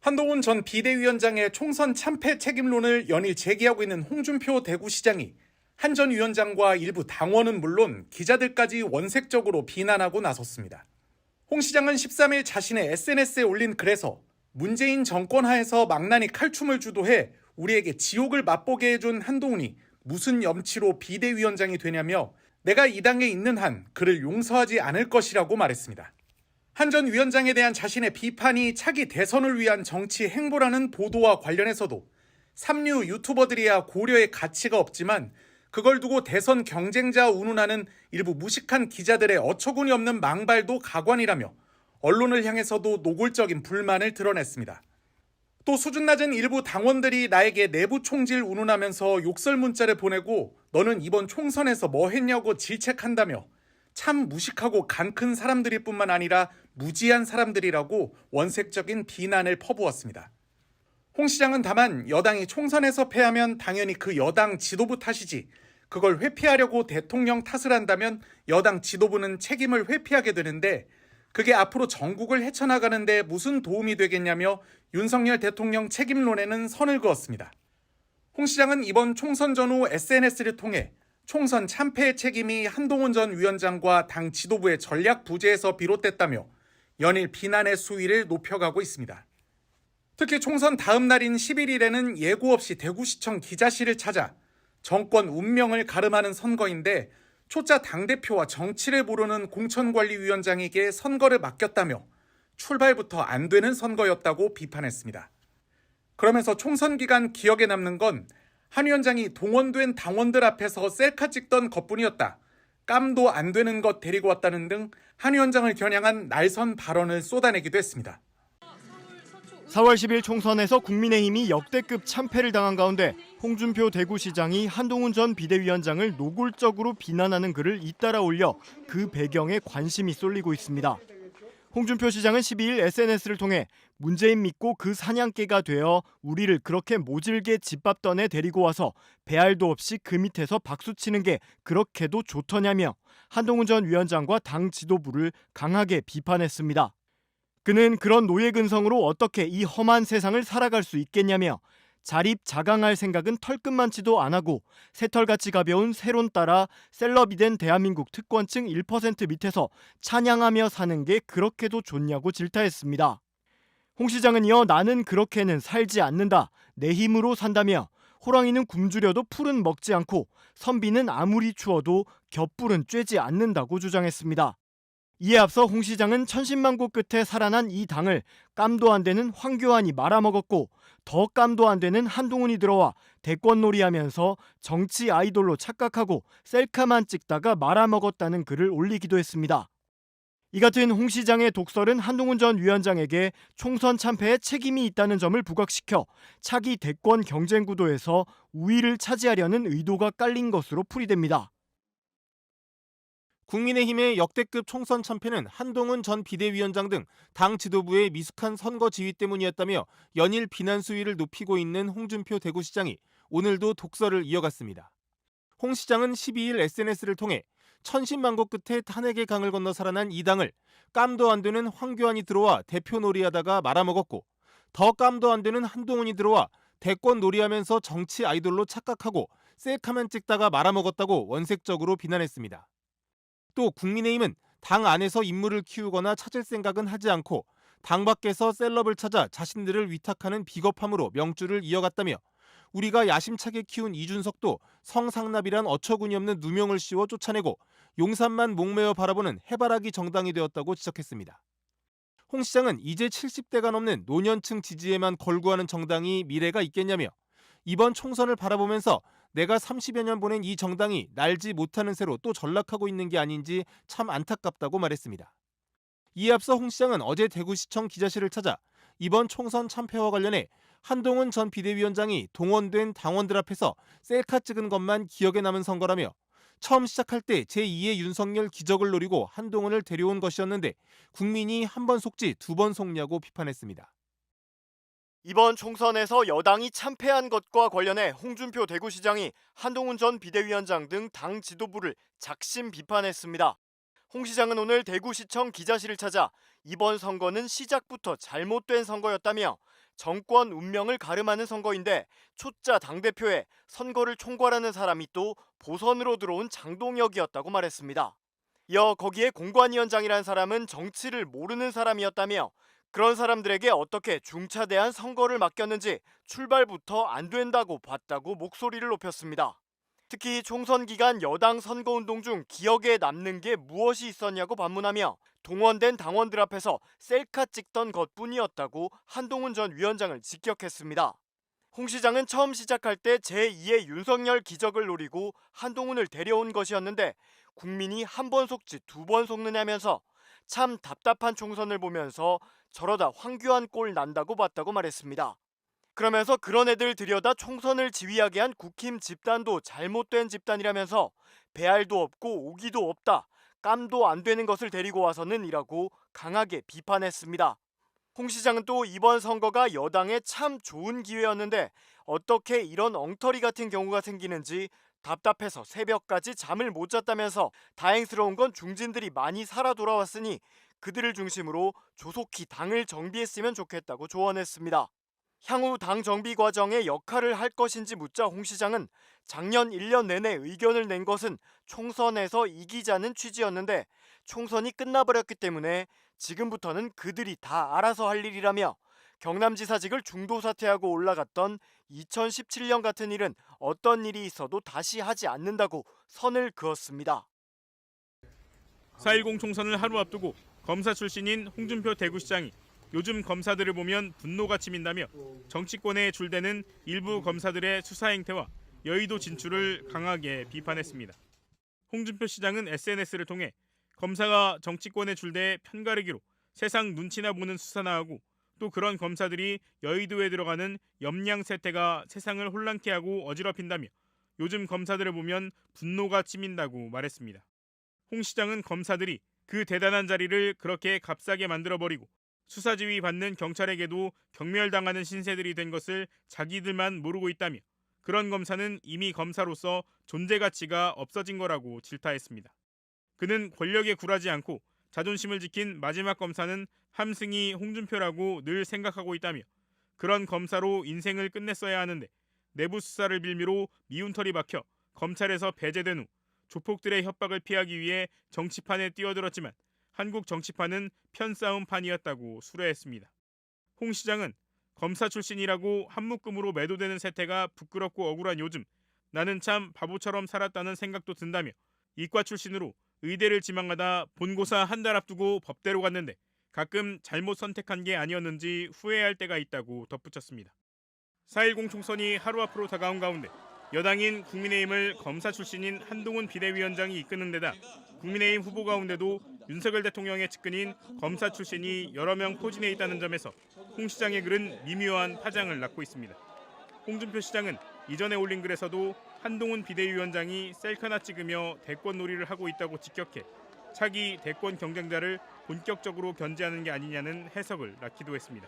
한동훈 전 비대위원장의 총선 참패 책임론을 연일 제기하고 있는 홍준표 대구시장이 한 전 위원장과 일부 당원은 물론 기자들까지 원색적으로 비난하고 나섰습니다. 홍 시장은 13일 자신의 SNS에 올린 글에서 문재인 정권 하에서 망나니 칼춤을 주도해 우리에게 지옥을 맛보게 해준 한동훈이 무슨 염치로 비대위원장이 되냐며 내가 이 당에 있는 한 그를 용서하지 않을 것이라고 말했습니다. 한 전 위원장에 대한 자신의 비판이 차기 대선을 위한 정치 행보라는 보도와 관련해서도 삼류 유튜버들이야 고려의 가치가 없지만 그걸 두고 대선 경쟁자 운운하는 일부 무식한 기자들의 어처구니 없는 망발도 가관이라며 언론을 향해서도 노골적인 불만을 드러냈습니다. 또 수준 낮은 일부 당원들이 나에게 내부 총질 운운하면서 욕설 문자를 보내고 너는 이번 총선에서 뭐 했냐고 질책한다며 참 무식하고 간 큰 사람들일 뿐만 아니라 무지한 사람들이라고 원색적인 비난을 퍼부었습니다. 홍 시장은 다만 여당이 총선에서 패하면 당연히 그 여당 지도부 탓이지 그걸 회피하려고 대통령 탓을 한다면 여당 지도부는 책임을 회피하게 되는데 그게 앞으로 전국을 헤쳐나가는데 무슨 도움이 되겠냐며 윤석열 대통령 책임론에는 선을 그었습니다. 홍 시장은 이번 총선 전후 SNS를 통해 총선 참패의 책임이 한동훈 전 위원장과 당 지도부의 전략 부재에서 비롯됐다며 연일 비난의 수위를 높여가고 있습니다. 특히 총선 다음 날인 11일에는 예고 없이 대구시청 기자실을 찾아 정권 운명을 가름하는 선거인데 초짜 당대표와 정치를 모르는 공천관리위원장에게 선거를 맡겼다며 출발부터 안 되는 선거였다고 비판했습니다. 그러면서 총선 기간 기억에 남는 건 한 위원장이 동원된 당원들 앞에서 셀카 찍던 것뿐이었다. 깜도 안 되는 것 데리고 왔다는 등 한 위원장을 겨냥한 날선 발언을 쏟아내기도 했습니다. 4월 10일 총선에서 국민의힘이 역대급 참패를 당한 가운데 홍준표 대구시장이 한동훈 전 비대위원장을 노골적으로 비난하는 글을 잇따라 올려 그 배경에 관심이 쏠리고 있습니다. 홍준표 시장은 12일 SNS를 통해 문재인 믿고 그 사냥개가 되어 우리를 그렇게 모질게 짓밟던 애 데리고 와서 배알도 없이 그 밑에서 박수치는 게 그렇게도 좋더냐며 한동훈 전 위원장과 당 지도부를 강하게 비판했습니다. 그는 그런 노예근성으로 어떻게 이 험한 세상을 살아갈 수 있겠냐며 자립자강할 생각은 털끝만치도 안 하고 새털같이 가벼운 세론 따라 셀럽이 된 대한민국 특권층 1% 밑에서 찬양하며 사는 게 그렇게도 좋냐고 질타했습니다. 홍 시장은 이어 나는 그렇게는 살지 않는다. 내 힘으로 산다며 호랑이는 굶주려도 풀은 먹지 않고 선비는 아무리 추워도 겹불은 쬐지 않는다고 주장했습니다. 이에 앞서 홍 시장은 천신만고 끝에 살아난 이 당을 깜도 안 되는 황교안이 말아먹었고 더 깜도 안 되는 한동훈이 들어와 대권놀이하면서 정치 아이돌로 착각하고 셀카만 찍다가 말아먹었다는 글을 올리기도 했습니다. 이 같은 홍 시장의 독설은 한동훈 전 위원장에게 총선 참패에 책임이 있다는 점을 부각시켜 차기 대권 경쟁 구도에서 우위를 차지하려는 의도가 깔린 것으로 풀이됩니다. 국민의힘의 역대급 총선 참패는 한동훈 전 비대위원장 등 당 지도부의 미숙한 선거 지휘 때문이었다며 연일 비난 수위를 높이고 있는 홍준표 대구시장이 오늘도 독설을 이어갔습니다. 홍 시장은 12일 SNS를 통해 천신만고 끝에 탄핵의 강을 건너 살아난 이 당을 깜도 안 되는 황교안이 들어와 대표 놀이하다가 말아먹었고 더 깜도 안 되는 한동훈이 들어와 대권 놀이하면서 정치 아이돌로 착각하고 셀카만 찍다가 말아먹었다고 원색적으로 비난했습니다. 또 국민의힘은 당 안에서 인물을 키우거나 찾을 생각은 하지 않고 당 밖에서 셀럽을 찾아 자신들을 위탁하는 비겁함으로 명주를 이어갔다며 우리가 야심차게 키운 이준석도 성상납이란 어처구니 없는 누명을 씌워 쫓아내고 용산만 목매어 바라보는 해바라기 정당이 되었다고 지적했습니다. 홍 시장은 이제 70대가 넘는 노년층 지지에만 걸구하는 정당이 미래가 있겠냐며 이번 총선을 바라보면서 내가 30여 년 보낸 이 정당이 날지 못하는 새로 또 전락하고 있는 게 아닌지 참 안타깝다고 말했습니다. 이에 앞서 홍 시장은 어제 대구시청 기자실을 찾아 이번 총선 참패와 관련해 한동훈 전 비대위원장이 동원된 당원들 앞에서 셀카 찍은 것만 기억에 남은 선거라며 처음 시작할 때 제2의 윤석열 기적을 노리고 한동훈을 데려온 것이었는데 국민이 한 번 속지 두 번 속냐고 비판했습니다. 이번 총선에서 여당이 참패한 것과 관련해 홍준표 대구시장이 한동훈 전 비대위원장 등 당 지도부를 작심 비판했습니다. 홍 시장은 오늘 대구시청 기자실을 찾아 이번 선거는 시작부터 잘못된 선거였다며 정권 운명을 가름하는 선거인데 초짜 당대표에 선거를 총괄하는 사람이 또 보선으로 들어온 장동혁이었다고 말했습니다. 이어 거기에 공관위원장이라는 사람은 정치를 모르는 사람이었다며 그런 사람들에게 어떻게 중차대한 선거를 맡겼는지 출발부터 안 된다고 봤다고 목소리를 높였습니다. 특히 총선 기간 여당 선거운동 중 기억에 남는 게 무엇이 있었냐고 반문하며 동원된 당원들 앞에서 셀카 찍던 것뿐이었다고 한동훈 전 위원장을 직격했습니다. 홍 시장은 처음 시작할 때 제2의 윤석열 기적을 노리고 한동훈을 데려온 것이었는데 국민이 한 번 속지 두 번 속느냐면서 참 답답한 총선을 보면서 저러다 황교안 꼴 난다고 봤다고 말했습니다. 그러면서 그런 애들 들여다 총선을 지휘하게 한 국힘 집단도 잘못된 집단이라면서 배알도 없고 오기도 없다, 깜도 안 되는 것을 데리고 와서는 이라고 강하게 비판했습니다. 홍 시장은 또 이번 선거가 여당에 참 좋은 기회였는데 어떻게 이런 엉터리 같은 경우가 생기는지 답답해서 새벽까지 잠을 못 잤다면서 다행스러운 건 중진들이 많이 살아 돌아왔으니 그들을 중심으로 조속히 당을 정비했으면 좋겠다고 조언했습니다. 향후 당 정비 과정에 역할을 할 것인지 묻자 홍 시장은 작년 1년 내내 의견을 낸 것은 총선에서 이기자는 취지였는데 총선이 끝나버렸기 때문에 지금부터는 그들이 다 알아서 할 일이라며 경남지사직을 중도 사퇴하고 올라갔던 2017년 같은 일은 어떤 일이 있어도 다시 하지 않는다고 선을 그었습니다. 4.10 총선을 하루 앞두고 검사 출신인 홍준표 대구시장이 요즘 검사들을 보면 분노가 치민다며 정치권에 줄대는 일부 검사들의 수사 행태와 여의도 진출을 강하게 비판했습니다. 홍준표 시장은 SNS를 통해 검사가 정치권에 줄대해 편가르기로 세상 눈치나 보는 수사나 하고 또 그런 검사들이 여의도에 들어가는 염량 세태가 세상을 혼란케 하고 어지럽힌다며 요즘 검사들을 보면 분노가 치민다고 말했습니다. 홍 시장은 검사들이 그 대단한 자리를 그렇게 값싸게 만들어버리고 수사지휘 받는 경찰에게도 경멸당하는 신세들이 된 것을 자기들만 모르고 있다며 그런 검사는 이미 검사로서 존재 가치가 없어진 거라고 질타했습니다. 그는 권력에 굴하지 않고 자존심을 지킨 마지막 검사는 함승이 홍준표라고 늘 생각하고 있다며 그런 검사로 인생을 끝냈어야 하는데 내부 수사를 빌미로 미운 털이 박혀 검찰에서 배제된 후 조폭들의 협박을 피하기 위해 정치판에 뛰어들었지만 한국 정치판은 편싸움판이었다고 수려했습니다. 홍 시장은 검사 출신이라고 한묶음으로 매도되는 세태가 부끄럽고 억울한 요즘 나는 참 바보처럼 살았다는 생각도 든다며 이과 출신으로 의대를 지망하다 본고사 한 달 앞두고 법대로 갔는데 가끔 잘못 선택한 게 아니었는지 후회할 때가 있다고 덧붙였습니다. 4.10 총선이 하루 앞으로 다가온 가운데 여당인 국민의힘을 검사 출신인 한동훈 비대위원장이 이끄는 데다 국민의힘 후보 가운데도 윤석열 대통령의 측근인 검사 출신이 여러 명 포진해 있다는 점에서 홍 시장의 글은 미묘한 파장을 낳고 있습니다. 홍준표 시장은 이전에 올린 글에서도 한동훈 비대위원장이 셀카나 찍으며 대권 놀이를 하고 있다고 직격해 차기 대권 경쟁자를 본격적으로 견제하는 게 아니냐는 해석을 낳기도 했습니다.